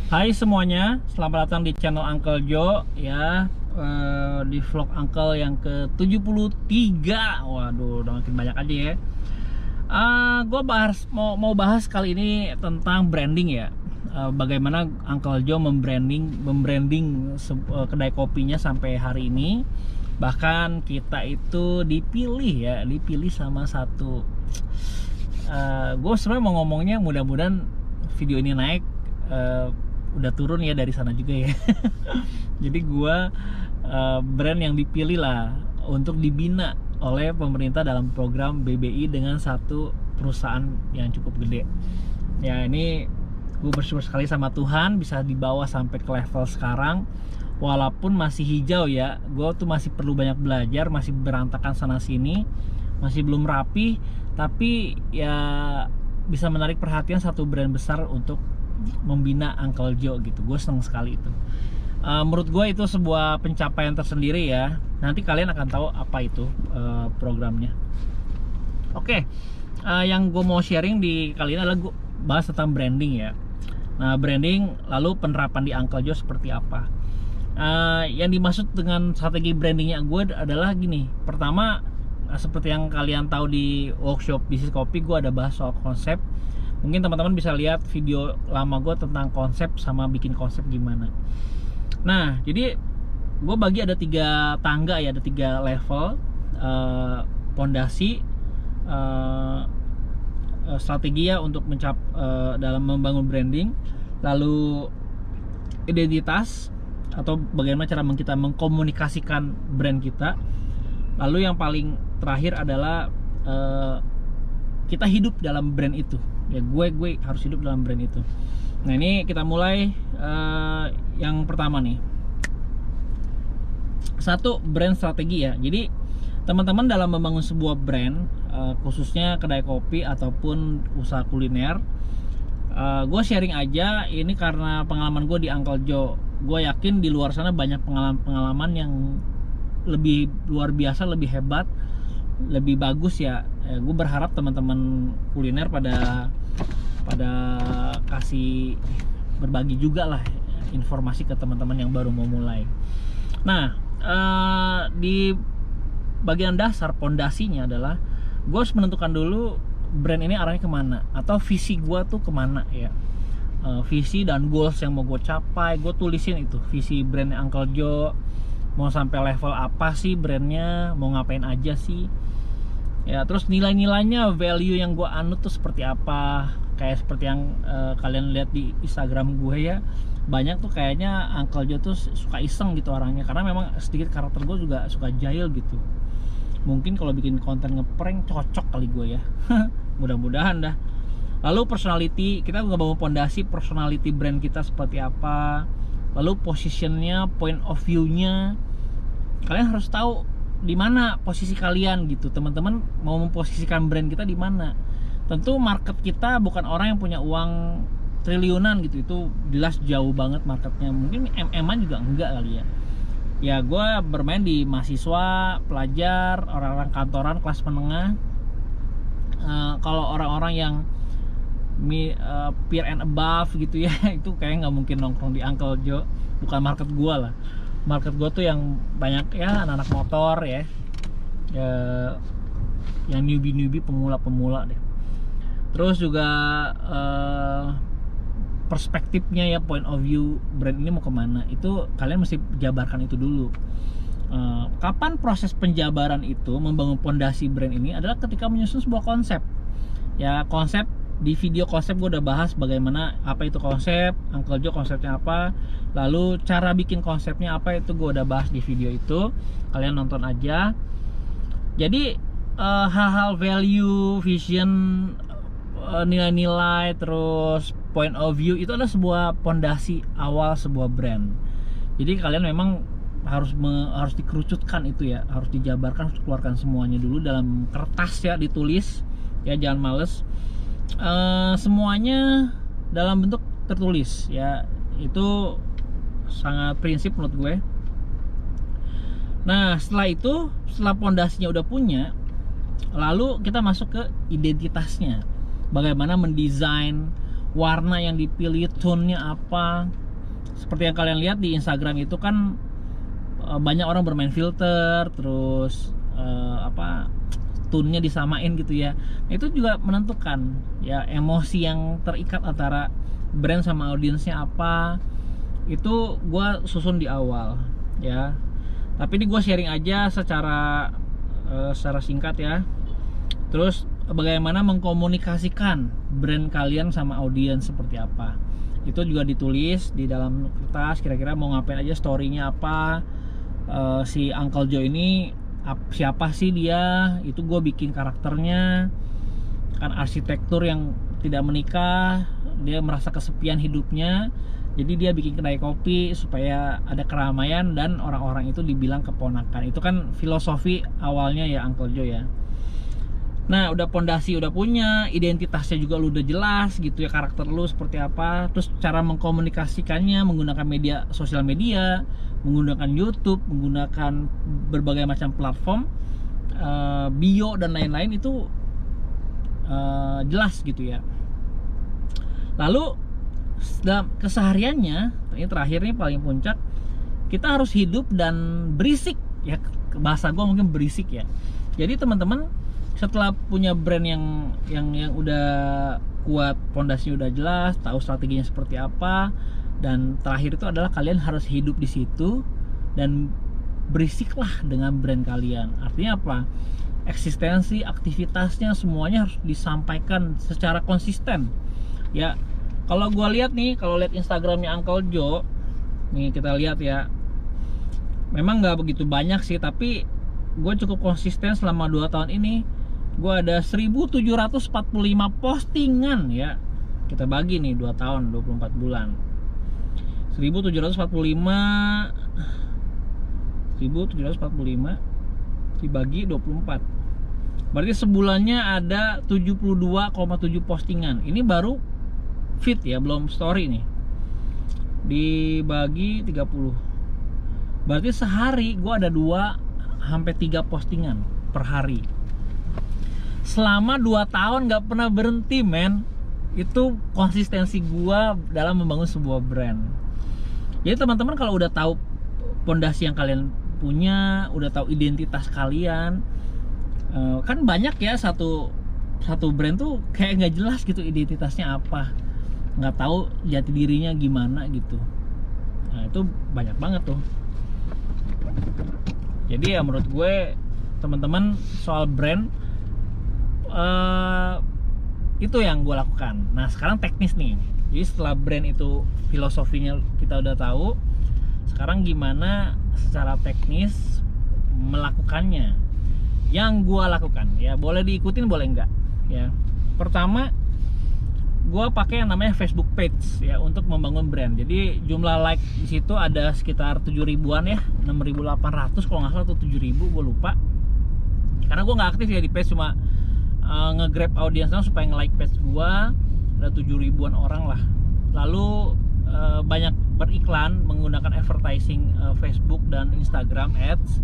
Hai semuanya, selamat datang di channel Uncle Joe ya. Di vlog Uncle yang ke-73. Waduh, udah makin banyak aja ya. Gue mau bahas kali ini tentang branding ya. Bagaimana Uncle Joe membranding kedai kopinya sampai hari ini. Bahkan kita itu dipilih sama satu. Gue sebenarnya mau ngomongnya, mudah-mudahan video ini naik. Udah turun ya dari sana juga ya. Jadi gua brand yang dipilih lah untuk dibina oleh pemerintah dalam program BBI dengan satu perusahaan yang cukup gede. Ya ini gue bersyukur sekali sama Tuhan bisa dibawa sampai ke level sekarang. Walaupun masih hijau ya, gue tuh masih perlu banyak belajar, masih berantakan sana sini, masih belum rapi, tapi ya bisa menarik perhatian satu brand besar untuk membina Uncle Joe gitu. Gue seneng sekali itu. Menurut gue itu sebuah pencapaian tersendiri ya. Nanti kalian akan tahu apa itu programnya. Oke, yang gue mau sharing di kali ini adalah gue bahas tentang branding ya. Nah, branding lalu penerapan di Uncle Joe seperti apa. Yang dimaksud dengan strategi brandingnya gue adalah gini. Pertama, seperti yang kalian tahu di workshop bisnis kopi, gue ada bahas soal konsep. Mungkin teman-teman bisa lihat video lama gue tentang konsep sama bikin konsep gimana. Nah, jadi gue bagi ada 3 tangga ya, ada 3 level pondasi strategi ya untuk dalam membangun branding, lalu identitas atau bagaimana cara kita mengkomunikasikan brand kita, lalu yang paling terakhir adalah kita hidup dalam brand itu ya. Gue harus hidup dalam brand itu. Nah, ini kita mulai yang pertama nih. Satu, brand strategi ya. Jadi teman-teman dalam membangun sebuah brand, khususnya kedai kopi ataupun usaha kuliner, gue sharing aja ini karena pengalaman gue di Uncle Joe. Gue yakin di luar sana banyak pengalaman yang lebih luar biasa, lebih hebat, lebih bagus ya. Gue berharap teman-teman kuliner pada kasih berbagi juga lah informasi ke teman-teman yang baru mau mulai. Nah, di bagian dasar pondasinya adalah gue harus menentukan dulu brand ini arahnya kemana, atau visi gue tuh kemana ya. Visi dan goals yang mau gue capai, gue tulisin itu. Visi brand Uncle Joe mau sampai level apa sih brandnya, mau ngapain aja sih ya. Terus nilai-nilainya, value yang gue anut tuh seperti apa. Kayak seperti yang kalian lihat di Instagram gue ya, banyak tuh kayaknya Uncle Joe tuh suka iseng gitu orangnya, karena memang sedikit karakter gue juga suka jahil gitu. Mungkin kalau bikin konten ngeprank cocok kali gue ya. Mudah-mudahan dah. Lalu personality, kita ngebangun pondasi personality brand kita seperti apa. Lalu positionnya, point of view-nya, kalian harus tahu di mana posisi kalian gitu. Teman-teman mau memposisikan brand kita di mana. Tentu market kita bukan orang yang punya uang triliunan gitu, itu jelas jauh banget marketnya. Mungkin MM-an juga enggak kali ya. Ya gue bermain di mahasiswa, pelajar, orang-orang kantoran kelas menengah. Kalau orang-orang yang peer and above gitu ya, itu kayak nggak mungkin nongkrong di Uncle Joe. Bukan market gue lah. Market gue tuh yang banyak ya anak-anak motor ya, yang newbie pemula deh. Terus juga perspektifnya ya, point of view brand ini mau kemana, itu kalian mesti jabarkan itu dulu. Kapan proses penjabaran itu membangun pondasi brand ini adalah ketika menyusun sebuah konsep ya. Konsep di video konsep gue udah bahas bagaimana apa itu konsep, Uncle Joe konsepnya apa, lalu cara bikin konsepnya apa, itu gue udah bahas di video itu, kalian nonton aja. Jadi hal-hal value, vision, nilai-nilai, terus point of view, itu adalah sebuah pondasi awal sebuah brand. Jadi kalian memang harus dikerucutkan itu ya, harus dijabarkan, harus keluarkan semuanya dulu dalam kertas ya, ditulis ya, jangan males. Semuanya dalam bentuk tertulis ya, itu sangat prinsip menurut gue. Nah, setelah pondasinya udah punya, lalu kita masuk ke identitasnya. Bagaimana mendesain warna yang dipilih, tone-nya apa. Seperti yang kalian lihat di Instagram itu kan banyak orang bermain filter, terus tone-nya disamain gitu ya. Itu juga menentukan ya emosi yang terikat antara brand sama audiensnya apa. Itu gue susun di awal ya. Tapi ini gue sharing aja secara singkat ya. Terus bagaimana mengkomunikasikan brand kalian sama audiens seperti apa. Itu juga ditulis di dalam kertas, kira-kira mau ngapain aja, story-nya apa. Si Uncle Joe ini siapa sih dia, itu gue bikin karakternya. Kan arsitektur yang tidak menikah, dia merasa kesepian hidupnya, jadi dia bikin kedai kopi supaya ada keramaian dan orang-orang itu dibilang keponakan. Itu kan filosofi awalnya ya Uncle Joe ya. Nah, udah pondasi udah punya, identitasnya juga lu udah jelas gitu ya, karakter lu seperti apa. Terus cara mengkomunikasikannya menggunakan media sosial media, menggunakan YouTube, menggunakan berbagai macam platform, bio dan lain-lain itu jelas gitu ya. Lalu dalam kesehariannya, ini terakhir nih paling puncak, kita harus hidup dan berisik ya, bahasa gue mungkin berisik ya. Jadi teman-teman setelah punya brand yang udah kuat, pondasinya udah jelas, tahu strateginya seperti apa, dan terakhir itu adalah kalian harus hidup di situ dan berisiklah dengan brand kalian. Artinya apa? Eksistensi, aktivitasnya semuanya harus disampaikan secara konsisten. Ya, kalau gua lihat nih, kalau lihat Instagramnya Uncle Joe, nih kita lihat ya, memang nggak begitu banyak sih, tapi gue cukup konsisten selama 2 tahun ini. Gue ada 1745 postingan ya. Kita bagi nih 2 tahun 24 bulan. 1745 dibagi 24. Berarti sebulannya ada 72,7 postingan. Ini baru feed ya, belum story nih. Dibagi 30. Berarti sehari gue ada 2 sampai 3 postingan per hari. Selama 2 tahun gak pernah berhenti, men. Itu konsistensi gua dalam membangun sebuah brand. Jadi teman-teman kalau udah tahu pondasi yang kalian punya, udah tahu identitas kalian, kan banyak ya satu brand tuh kayak nggak jelas gitu identitasnya apa, nggak tahu jati dirinya gimana gitu. Nah itu banyak banget tuh. Jadi ya menurut gue teman-teman soal brand, itu yang gue lakukan. Nah sekarang teknis nih. Jadi setelah brand itu filosofinya kita udah tahu, sekarang gimana secara teknis melakukannya. Yang gue lakukan ya, boleh diikutin boleh enggak ya. Pertama, gue pakai yang namanya Facebook page ya untuk membangun brand. Jadi jumlah like di situ ada sekitar 7.000-an ya, 6.800 kalau nggak salah atau 7.000, gue lupa. Karena gue nggak aktif ya di page, cuma nge-grab audiensnya supaya nge-like page gua. Ada 7.000-an orang lah. Lalu banyak beriklan menggunakan advertising Facebook dan Instagram ads.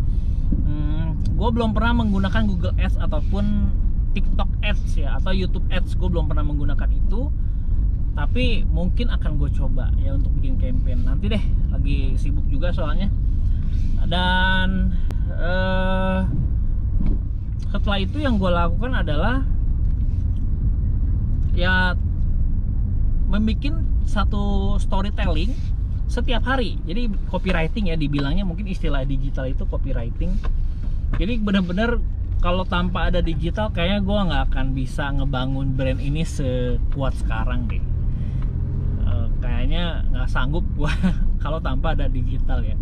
Gue belum pernah menggunakan Google Ads ataupun TikTok Ads ya, atau YouTube Ads. Gue belum pernah menggunakan itu, tapi mungkin akan gue coba ya untuk bikin campaign nanti deh. Lagi sibuk juga soalnya. Dan setelah itu yang gue lakukan adalah ya membuat satu storytelling setiap hari. Jadi copywriting ya dibilangnya, mungkin istilah digital itu copywriting. Jadi benar-benar kalau tanpa ada digital kayaknya gue nggak akan bisa ngebangun brand ini sekuat sekarang deh. Kayaknya nggak sanggup gue kalau tanpa ada digital ya.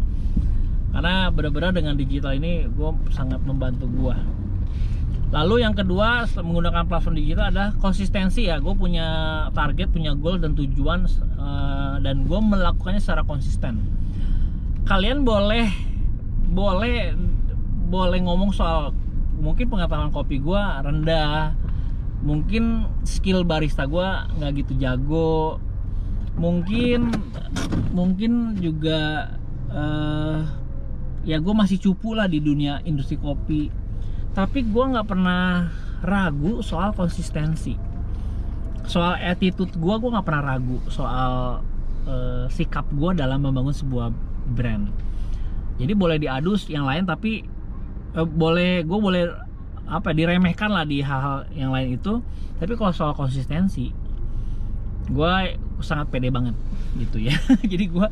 Karena benar-benar dengan digital ini gue sangat membantu gue. Lalu yang kedua, menggunakan platform digital adalah konsistensi ya. Gue punya target, punya goal dan tujuan, dan gue melakukannya secara konsisten. Kalian boleh ngomong soal mungkin pengetahuan kopi gue rendah, mungkin skill barista gue nggak gitu jago, mungkin juga ya gue masih cupu lah di dunia industri kopi. Tapi gue nggak pernah ragu soal konsistensi. soal attitude gue nggak pernah ragu soal sikap gue dalam membangun sebuah brand. Jadi boleh diadu yang lain, tapi gue boleh diremehkan lah di hal-hal yang lain itu, tapi kalau soal konsistensi gue sangat pede banget gitu ya. Jadi gue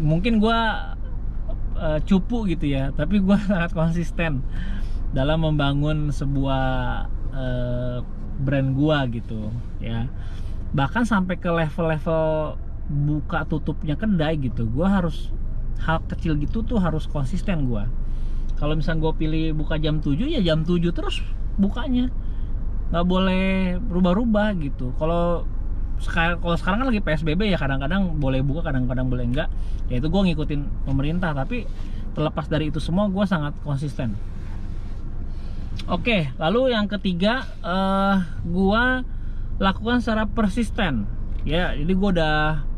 mungkin gue cupu gitu ya, tapi gue sangat konsisten dalam membangun sebuah brand gua gitu ya. Bahkan sampai ke level-level buka tutupnya kedai gitu, gua harus hal kecil gitu tuh harus konsisten gua. Kalau misalnya gua pilih buka jam 7 ya jam 7 terus bukanya, nggak boleh rubah-rubah gitu. Kalau sekarang kan lagi PSBB ya, kadang-kadang boleh buka, kadang-kadang boleh enggak, ya itu gua ngikutin pemerintah. Tapi terlepas dari itu semua, gua sangat konsisten. Oke, lalu yang ketiga, gua lakukan secara persisten ya. Jadi gua udah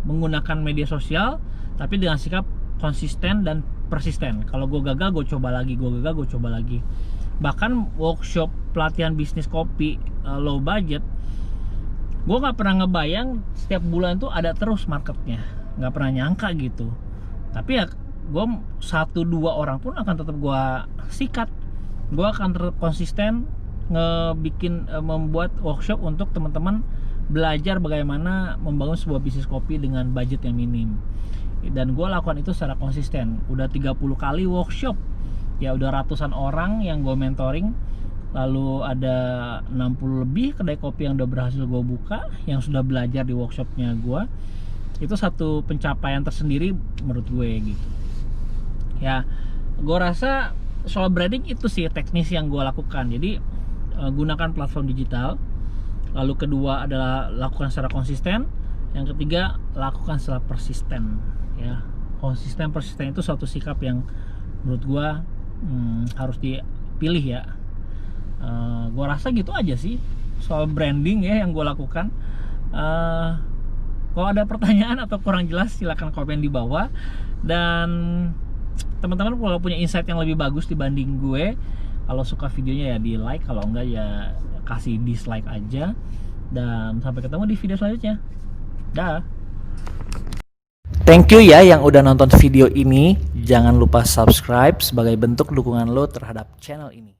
menggunakan media sosial tapi dengan sikap konsisten dan persisten. Kalau gua gagal, gua coba lagi, gua gagal, gua coba lagi. Bahkan workshop pelatihan bisnis kopi low budget, gua nggak pernah ngebayang setiap bulan tuh ada terus marketnya, nggak pernah nyangka gitu. Tapi ya gua 1-2 orang pun akan tetap gua sikat. Gue akan tetap konsisten membuat workshop untuk teman-teman belajar bagaimana membangun sebuah bisnis kopi dengan budget yang minim. Dan gue lakukan itu secara konsisten. Udah 30 kali workshop ya, udah ratusan orang yang gue mentoring. Lalu ada 60 lebih kedai kopi yang udah berhasil gue buka, yang sudah belajar di workshopnya gue. Itu satu pencapaian tersendiri menurut gue gitu ya. Gue rasa soal branding itu sih teknis yang gue lakukan. Jadi gunakan platform digital. Lalu kedua adalah lakukan secara konsisten. Yang ketiga, lakukan secara persisten ya. Persisten itu suatu sikap yang menurut gue harus dipilih ya. Gue rasa gitu aja sih soal branding ya yang gue lakukan. Kalau ada pertanyaan atau kurang jelas, silahkan komen di bawah. Dan teman-teman kalau punya insight yang lebih bagus dibanding gue, kalau suka videonya ya di like, kalau enggak ya kasih dislike aja. Dan sampai ketemu di video selanjutnya. Dah. Thank you ya yang udah nonton video ini. Jangan lupa subscribe sebagai bentuk dukungan lo terhadap channel ini.